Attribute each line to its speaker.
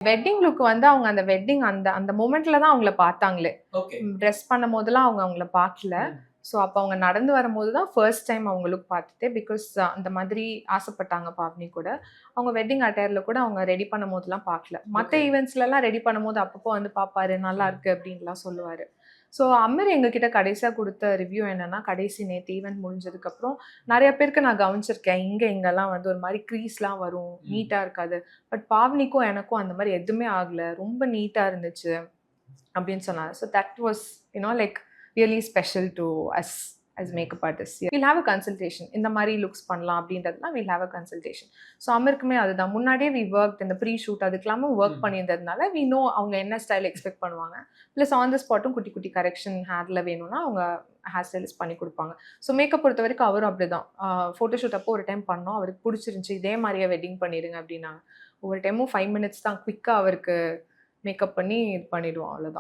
Speaker 1: Wedding look வந்து அவங்க அந்த வெட்டிங் அந்த அந்த மொமெண்ட்ல தான் அவங்கள பார்த்தாங்களே.
Speaker 2: ஓகே.
Speaker 1: ட்ரெஸ் பண்ணும்போதெல்லாம் அவங்க அவங்கள பார்க்கல.
Speaker 2: ம்.
Speaker 1: ஸோ அப்ப அவங்க நடந்து வரும்போது தான் ஃபர்ஸ்ட் டைம் அவங்க லுக் பார்த்துட்டு பிகாஸ் அந்த மாதிரி ஆசைப்பட்டாங்க பாவனி கூட. அவங்க வெட்டிங் அட்டையர்ல கூட அவங்க ரெடி பண்ணும்போதெல்லாம் பார்க்கல. மத்த
Speaker 2: ஓகே.
Speaker 1: ஈவென்ட்ஸ்லலாம் ரெடி பண்ணும்போது அப்பப்போ வந்து பார்ப்பாரு. நல்லா
Speaker 2: ம்.
Speaker 1: இருக்கு அப்டின்லாம் சொல்லுவாரு. ஸோ அமீர் எங்ககிட்ட கடைசியா குடுத்த ரிவ்யூ என்னன்னா, கடைசி நேத்து ஈவென்ட் முடிஞ்சதுக்கப்புறம் நெறைய பேருக்கு நான் கவனிச்சிருக்கேன். இங்கலாம் வந்து ஒரு மாரி க்ரீஸ்லாம் வரும்.
Speaker 2: ம்.
Speaker 1: நீட்டா இருக்காது. பட் பாவனிக்கும் எனக்கும் அந்த மாரி எதுவுமே ஆகல. ரொம்ப நீட்டா இருந்துச்சு அப்படின்னு சொன்னாரு. So that was like really special to us as makeup artist. Will have a consultation. இந்த மாரி லுக்ஸ் பண்ணலாம் அப்படின்றதுனா will have a consultation. So அமருக்குமே அதுதான். முன்னாடியே வி வொர்க்ட் இந்த ப்ரீ ஷூட் அதுக்கெல்லாமும் ஒர்க்
Speaker 2: ம்.
Speaker 1: பண்ணியிருந்ததுனால வி நோ அவங்க என்ன ஸ்டைல் எக்ஸ்பெக்ட் பண்ணுவாங்க. ப்ளஸ் ஆன் த ஸ்பாட்டும் குட்டி குட்டி கரெக்ஷன் ஹேர்ல வேணும்னா அவங்க ஹேர் ஸ்டைலிஸ்ட் பண்ணி குடுப்பாங்க. ஸோ மேக்கப் பொறுத்த வரைக்கும் அவரும் அப்படிதான். ஃபோட்டோ ஷூட் அப்போ ஒரு டைம் பண்ணோம். அவருக்கு புடிச்சிருந்துச்சு. இதே மாரியே வெட்டிங் பண்ணிடுங்க அப்படின்னாங்க. ஒவ்வொரு டைமும் 5 மினிட்ஸ் தான் குயிக்கா அவருக்கு மேக்கப் பண்ணி இது பண்ணிடுவோம் அவ்வளோதான்.